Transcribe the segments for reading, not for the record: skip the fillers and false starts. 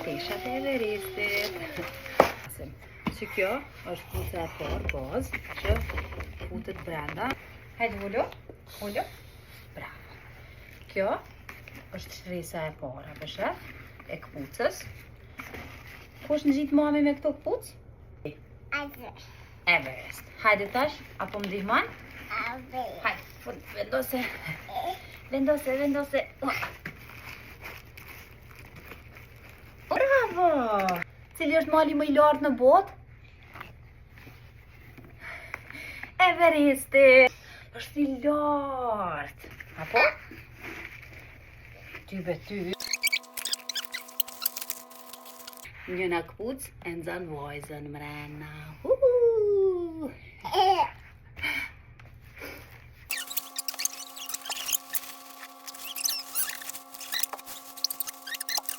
teshat e Everestit. Që kjo është puca e parë, bazë, që futet brenda. Hajde, ullo. Bravo. Kjo është shtëresa e para, beshet, e këpucës. Ku është në gjitë mami me këto këpucë? Everest. Hajde tash, apo më ndihmon? Hajde, vendose. Bravo! Cili është mali më i lartë në botë? Everesti! Është i lartë. Apo? Ty. Njëna këpucë e nxan vajzën mrena.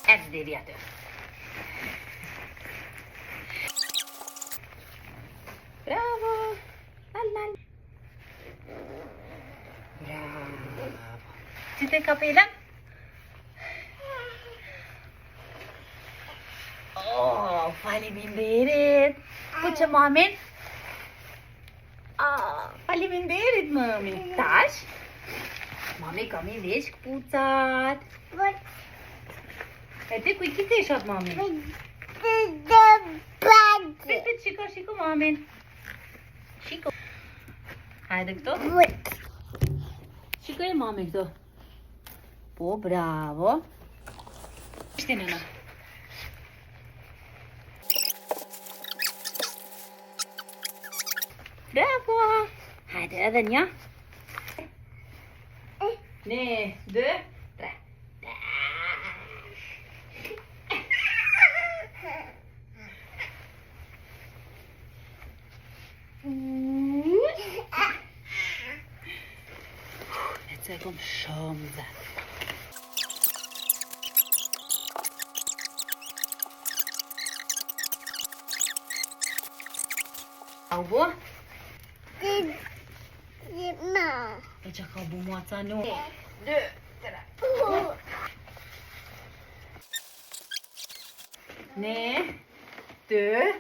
Ecco dei atë. Bravo! Lal. Bravo! Si te kapelën? Oh, faleminderit! Po që mamin? Faleminderit, mami! Tash? Mami kam i veç këpucat. E ti ku i ki teshat, mami? Pit, shiko, mamin. Shiko. Hajde këto. Shiko e mami këto. Po, bravo. Shti nëna. Bravo. Hajde edhe një. 1, 2, 3. E kom shumë zëtë. Au bo? E që ka bu mua ca nuk? 1, 2, 3. 1, 2,